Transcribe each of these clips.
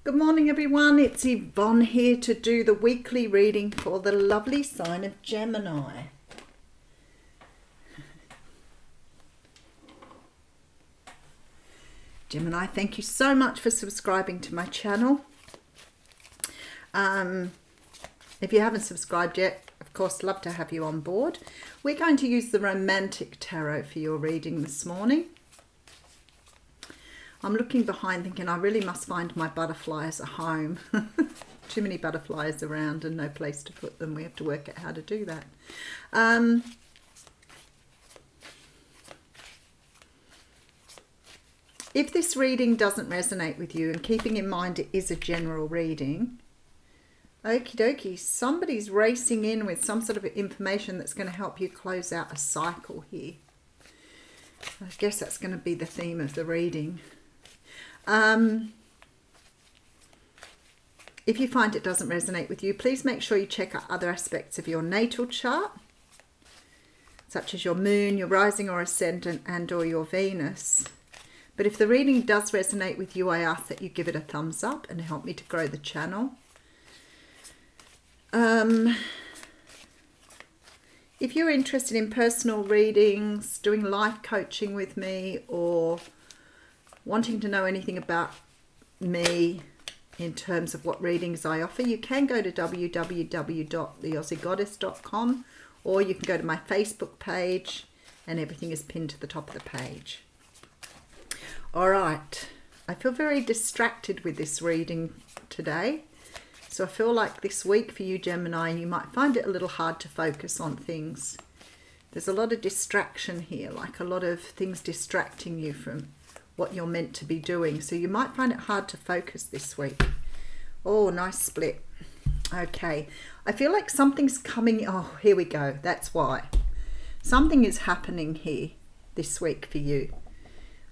Good morning everyone, it's Yvonne here to do the weekly reading for the lovely sign of Gemini. Gemini, thank you so much for subscribing to my channel. If you haven't subscribed yet, of course, love to have you on board. We're going to use the Romantic Tarot for your reading this morning. I'm looking behind thinking I really must find my butterflies a home. Too many butterflies around and no place to put them. We have to work out how to do that. If this reading doesn't resonate with you, and keeping in mind it is a general reading, okie dokie, somebody's racing in with some sort of information that's going to help you close out a cycle here. I guess that's going to be the theme of the reading. If you find it doesn't resonate with you, please make sure you check out other aspects of your natal chart, such as your moon, your rising or ascendant, and or your Venus. But if the reading does resonate with you, I ask that you give it a thumbs up and help me to grow the channel. If you're interested in personal readings, doing life coaching with me, or wanting to know anything about me in terms of what readings I offer, you can go to www.theaussiegoddess.com, or you can go to my Facebook page, and everything is pinned to the top of the page. All right, I feel very distracted with this reading today, so I feel like this week for you Gemini, you might find it a little hard to focus on things. There's a lot of distraction here, like a lot of things distracting you from what you're meant to be doing, so you might find it hard to focus this week. Oh, nice split. Okay, I feel like something's coming. Oh, here we go. That's why something is happening here this week for you.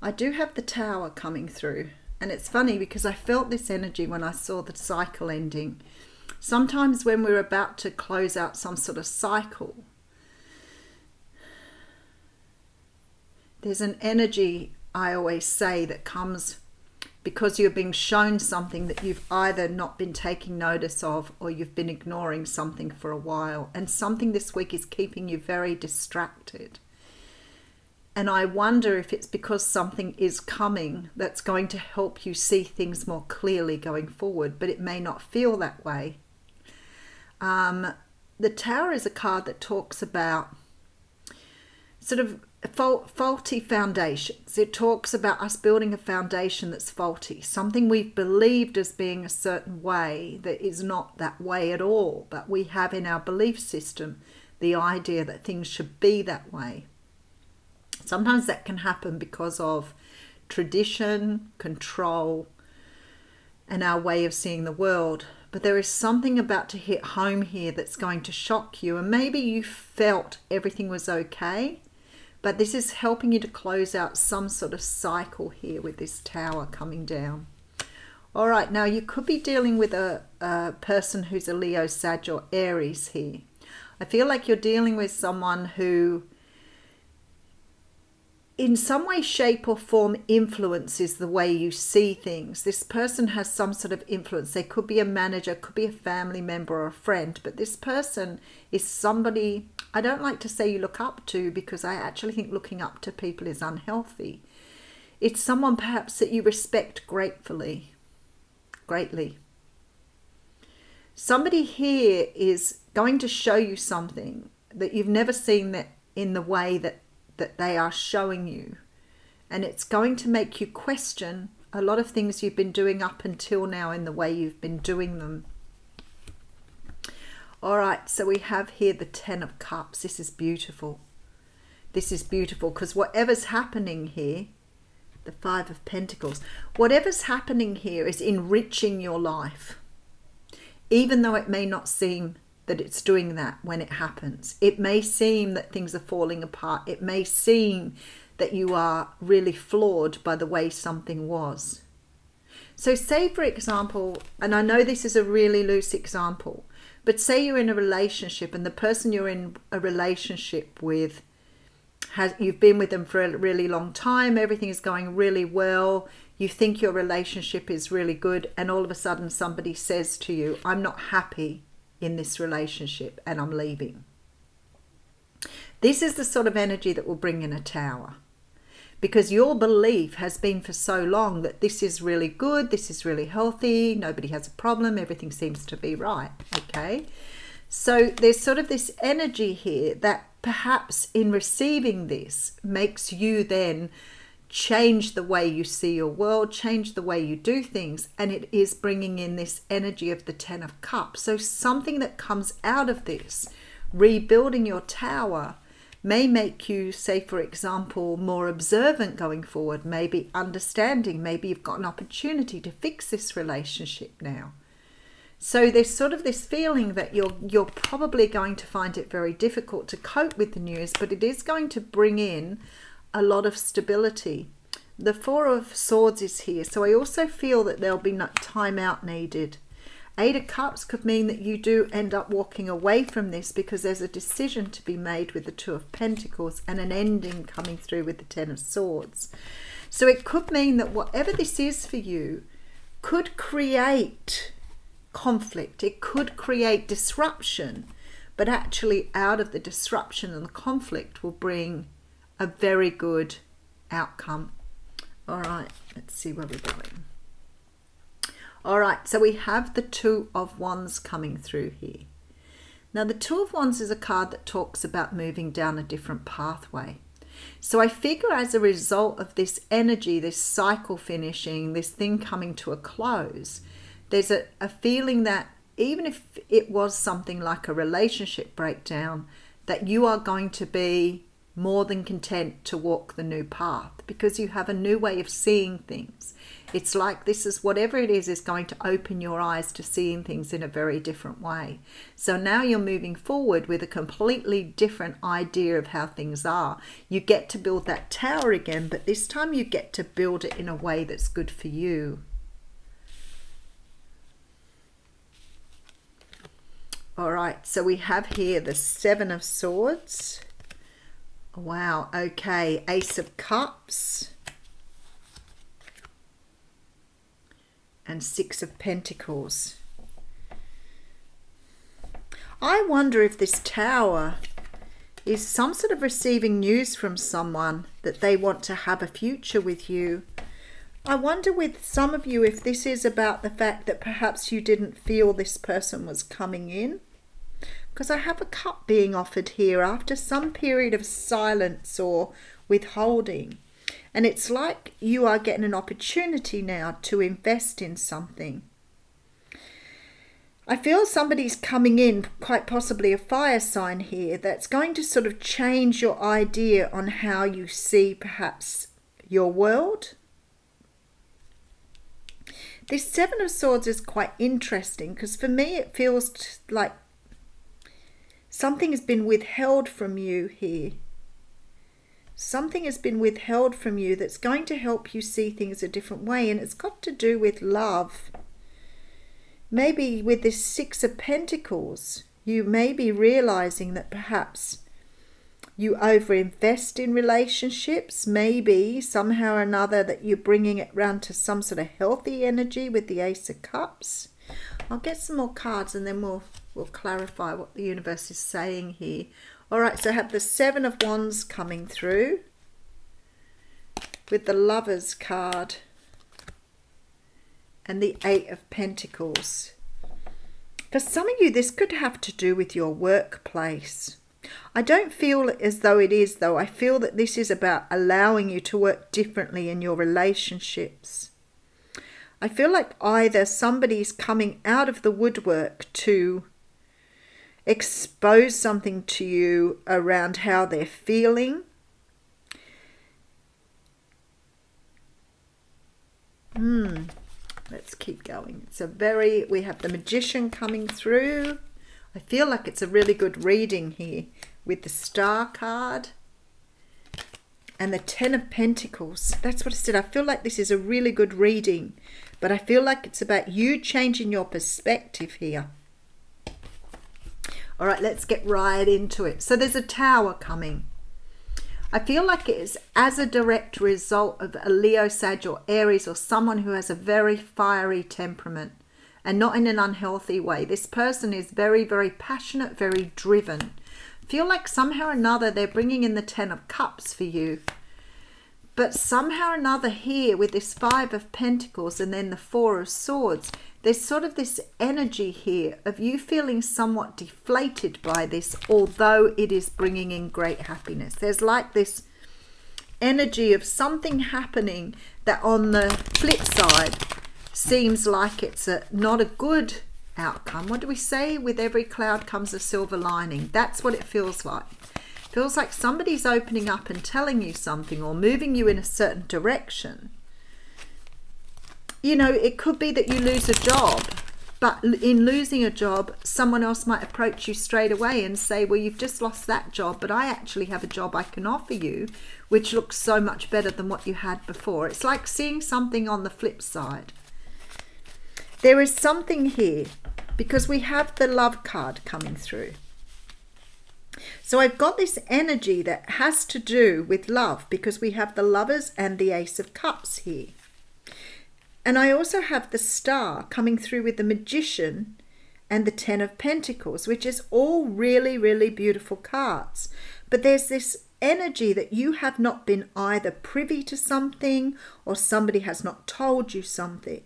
I do have the Tower coming through, and it's funny because I felt this energy when I saw the cycle ending. Sometimes when we're about to close out some sort of cycle, there's an energy, I always say, that comes because you're being shown something that you've either not been taking notice of, or you've been ignoring something for a while, and something this week is keeping you very distracted. And I wonder if it's because something is coming that's going to help you see things more clearly going forward, but it may not feel that way. The Tower is a card that talks about sort of faulty foundations. It talks about us building a foundation that's faulty, something we've believed as being a certain way that is not that way at all, but we have in our belief system the idea that things should be that way. Sometimes that can happen because of tradition, control, and our way of seeing the world. But there is something about to hit home here that's going to shock you, and maybe you felt everything was okay, but this is helping you to close out some sort of cycle here with this Tower coming down. All right, now you could be dealing with a person who's a Leo, Sag, or Aries here. I feel like you're dealing with someone who in some way, shape or form influences the way you see things. This person has some sort of influence. They could be a manager, could be a family member or a friend, but this person is somebody I don't like to say you look up to, because I actually think looking up to people is unhealthy. It's someone perhaps that you respect greatly. Somebody here is going to show you something that you've never seen that in the way that they are showing you, and it's going to make you question a lot of things you've been doing up until now in the way you've been doing them. All right, so we have here the Ten of Cups. This is beautiful. This is beautiful because whatever's happening here, the Five of Pentacles, whatever's happening here is enriching your life, even though it may not seem that it's doing that when it happens. It may seem that things are falling apart. It may seem that you are really flawed by the way something was. So say, for example, and I know this is a really loose example, but say you're in a relationship and the person you're in a relationship with, you've been with them for a really long time, everything is going really well, You think your relationship is really good, and all of a sudden somebody says to you, I'm not happy in this relationship and I'm leaving. This is the sort of energy that will bring in a Tower, because your belief has been for so long that this is really good, this is really healthy, nobody has a problem, everything seems to be right, okay? So there's sort of this energy here that perhaps in receiving this makes you then change the way you see your world, change the way you do things, and it is bringing in this energy of the Ten of Cups. So something that comes out of this, rebuilding your Tower, may make you, say for example, more observant going forward, maybe understanding, maybe you've got an opportunity to fix this relationship now. So there's sort of this feeling that you're probably going to find it very difficult to cope with the news, but it is going to bring in a lot of stability. The Four of Swords is here, so I also feel that there'll be no time out needed. Eight of Cups could mean that you do end up walking away from this because there's a decision to be made with the Two of Pentacles and an ending coming through with the Ten of Swords. So it could mean that whatever this is for you could create conflict. It could create disruption, but actually out of the disruption and the conflict will bring a very good outcome. All right, let's see where we're going. All right, so we have the Two of Wands coming through here. Now, the Two of Wands is a card that talks about moving down a different pathway. So I figure as a result of this energy, this cycle finishing, this thing coming to a close, there's a feeling that even if it was something like a relationship breakdown, that you are going to be more than content to walk the new path because you have a new way of seeing things. It's like this is whatever it is going to open your eyes to seeing things in a very different way. So now you're moving forward with a completely different idea of how things are. You get to build that tower again, but this time you get to build it in a way that's good for you. All right, so we have here the Seven of Swords. Wow, okay, Ace of Cups. And Six of Pentacles. I wonder if this Tower is some sort of receiving news from someone that they want to have a future with you. I wonder with some of you if this is about the fact that perhaps you didn't feel this person was coming in. Because I have a cup being offered here after some period of silence or withholding. And it's like you are getting an opportunity now to invest in something. I feel somebody's coming in, quite possibly a fire sign here, that's going to sort of change your idea on how you see perhaps your world. This Seven of Swords is quite interesting because for me it feels like something has been withheld from you here. Something has been withheld from you that's going to help you see things a different way, and it's got to do with love. Maybe with this Six of Pentacles, you may be realizing that perhaps you overinvest in relationships, maybe somehow or another that you're bringing it round to some sort of healthy energy with the Ace of Cups. I'll get some more cards and then we'll clarify what the universe is saying here. All right, so I have the Seven of Wands coming through with the Lovers card and the Eight of Pentacles. For some of you, this could have to do with your workplace. I don't feel as though it is, though. I feel that this is about allowing you to work differently in your relationships. I feel like either somebody's coming out of the woodwork to expose something to you around how they're feeling. Let's keep going. We have the Magician coming through. I feel like it's a really good reading here with the Star card and the Ten of Pentacles. That's what I said. I feel like this is a really good reading, but I feel like it's about you changing your perspective here. All right, let's get right into it. So there's a Tower coming. I feel like it is as a direct result of a Leo, Sag or Aries, or someone who has a very fiery temperament, and not in an unhealthy way. This person is very, very passionate, very driven. I feel like somehow or another they're bringing in the 10 of Cups for you. But somehow or another here with this 5 of Pentacles and then the 4 of Swords, there's sort of this energy here of you feeling somewhat deflated by this, although it is bringing in great happiness. There's like this energy of something happening that on the flip side seems like it's not a good outcome. What do we say? With every cloud comes a silver lining. That's what it feels like. Feels like somebody's opening up and telling you something or moving you in a certain direction. You know, it could be that you lose a job, but in losing a job, someone else might approach you straight away and say, well, you've just lost that job, but I actually have a job I can offer you, which looks so much better than what you had before. It's like seeing something on the flip side. There is something here because we have the Love card coming through. So I've got this energy that has to do with love because we have the Lovers and the Ace of Cups here. And I also have the Star coming through with the Magician and the 10 of Pentacles, which is all really, really beautiful cards. But there's this energy that you have not been either privy to something or somebody has not told you something.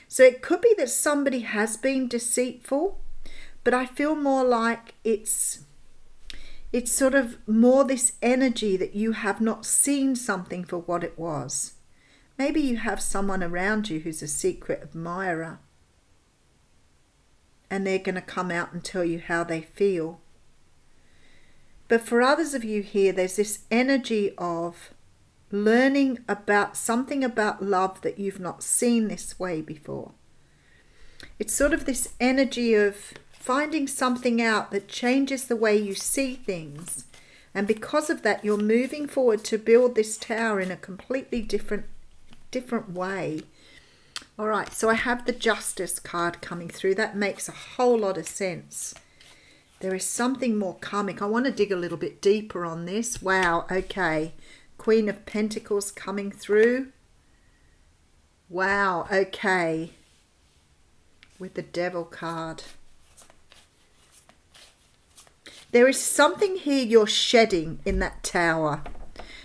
So it could be that somebody has been deceitful, but I feel more like it's sort of more this energy that you have not seen something for what it was. Maybe you have someone around you who's a secret admirer and they're going to come out and tell you how they feel. But for others of you here, there's this energy of learning about something about love that you've not seen this way before. It's sort of this energy of finding something out that changes the way you see things. And because of that, you're moving forward to build this tower in a completely different way. All right, so I have the Justice card coming through. That makes a whole lot of sense. There is something more coming. I want to dig a little bit deeper on this. Wow, okay. Queen of Pentacles coming through. Wow, okay. With the Devil card. There is something here you're shedding in that tower.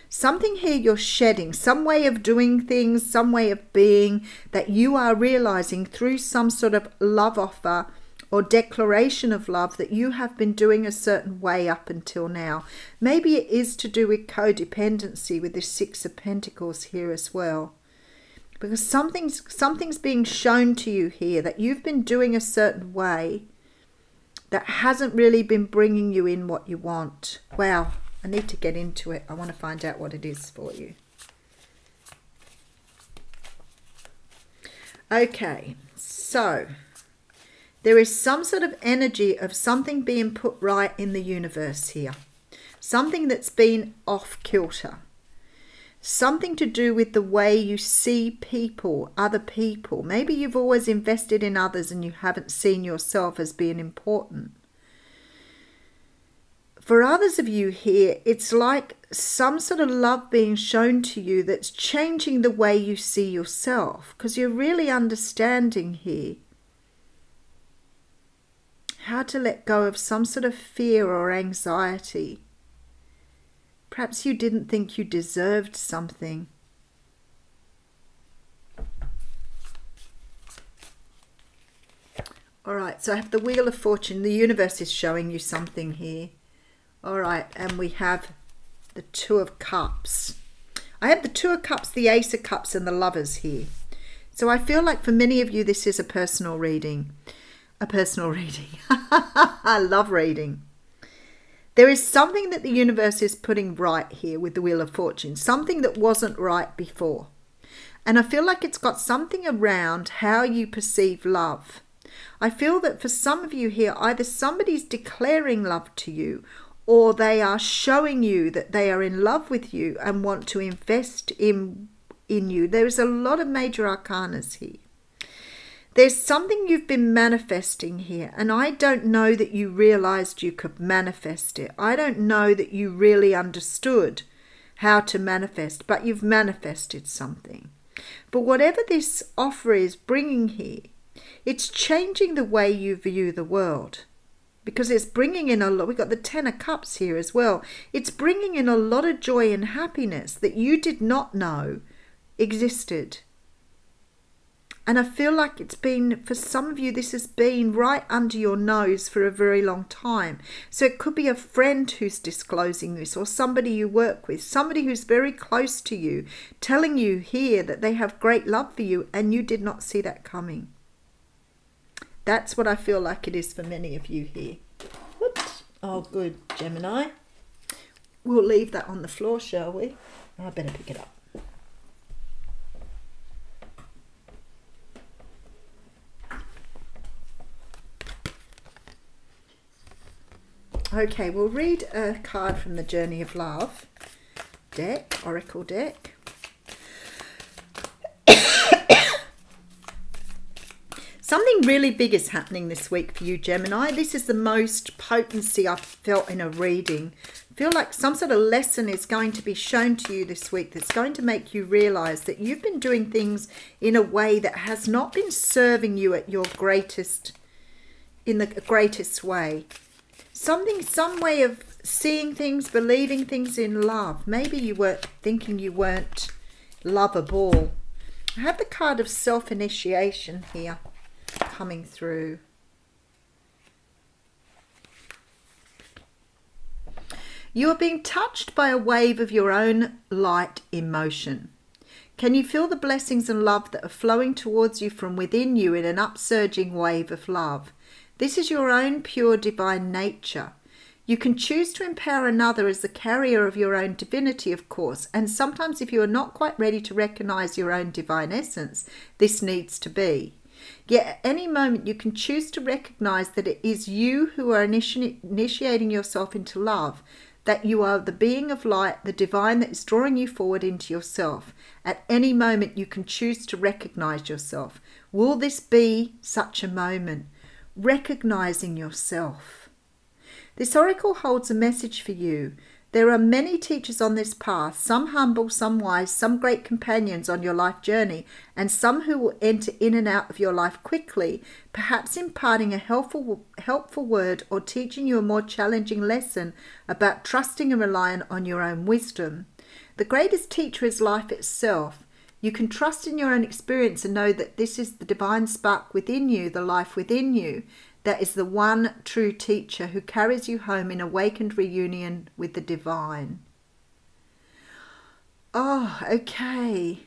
Something here you're shedding. Some way of doing things, some way of being that you are realizing through some sort of love offer or declaration of love that you have been doing a certain way up until now. Maybe it is to do with codependency with the 6 of Pentacles here as well. Because something's being shown to you here that you've been doing a certain way that hasn't really been bringing you in what you want. Wow, I need to get into it. I want to find out what it is for you. Okay, so there is some sort of energy of something being put right in the universe here. Something that's been off kilter. Something to do with the way you see people, other people. Maybe you've always invested in others and you haven't seen yourself as being important. For others of you here, it's like some sort of love being shown to you that's changing the way you see yourself, because you're really understanding here how to let go of some sort of fear or anxiety. Perhaps you didn't think you deserved something. All right, so I have the Wheel of Fortune. The universe is showing you something here. All right, and we have the 2 of Cups. I have the 2 of Cups, the Ace of Cups, and the Lovers here. So I feel like for many of you, this is a personal reading. A personal reading. I love reading. There is something that the universe is putting right here with the Wheel of Fortune. Something that wasn't right before. And I feel like it's got something around how you perceive love. I feel that for some of you here, either somebody's declaring love to you, or they are showing you that they are in love with you and want to invest in you. There is a lot of major arcanas here. There's something you've been manifesting here, and I don't know that you realized you could manifest it. I don't know that you really understood how to manifest, but you've manifested something. But whatever this offer is bringing here, it's changing the way you view the world. Because it's bringing in a lot, we've got the Ten of Cups here as well. It's bringing in a lot of joy and happiness that you did not know existed. And I feel like it's been, for some of you, this has been right under your nose for a very long time. So it could be a friend who's disclosing this, or somebody you work with, somebody who's very close to you, telling you here that they have great love for you and you did not see that coming. That's what I feel like it is for many of you here. Whoops. Oh, good, Gemini. We'll leave that on the floor, shall we? I better pick it up. Okay, we'll read a card from the Journey of Love deck, Oracle deck. Something really big is happening this week for you, Gemini. This is the most potency I've felt in a reading. I feel like some sort of lesson is going to be shown to you this week that's going to make you realize that you've been doing things in a way that has not been serving you at your greatest, in the greatest way. Some way of seeing things, believing things in love. Maybe you were thinking you weren't lovable. I have the card of self-initiation here coming through. You are being touched by a wave of your own light emotion. Can you feel the blessings and love that are flowing towards you from within you in an upsurging wave of love? This is your own pure divine nature. You can choose to empower another as the carrier of your own divinity, of course, and sometimes if you are not quite ready to recognize your own divine essence, this needs to be. Yet at any moment you can choose to recognize that it is you who are initiating yourself into love, that you are the being of light, the divine that is drawing you forward into yourself. At any moment you can choose to recognize yourself. Will this be such a moment? Recognizing yourself. This oracle holds a message for you. There are many teachers on this path, some humble, some wise, some great companions on your life journey, and some who will enter in and out of your life quickly, perhaps imparting a helpful word or teaching you a more challenging lesson about trusting and relying on your own wisdom. The greatest teacher is life itself. You can trust in your own experience and know that this is the divine spark within you, the life within you, that is the one true teacher who carries you home in awakened reunion with the divine. Oh, okay.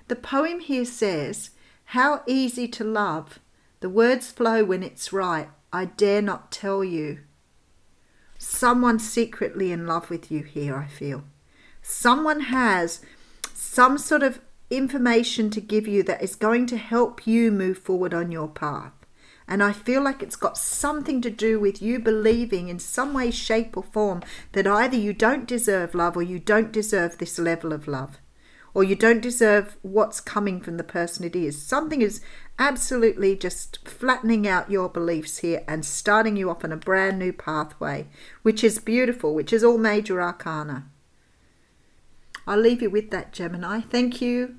The poem here says, how easy to love. The words flow when it's right. I dare not tell you. Someone's secretly in love with you here, I feel. Someone has some sort of information to give you that is going to help you move forward on your path. And I feel like it's got something to do with you believing in some way, shape or form that either you don't deserve love or you don't deserve this level of love, or you don't deserve what's coming from the person it is. Something is absolutely just flattening out your beliefs here and starting you off on a brand new pathway, which is beautiful, which is all major arcana. I'll leave you with that, Gemini. Thank you.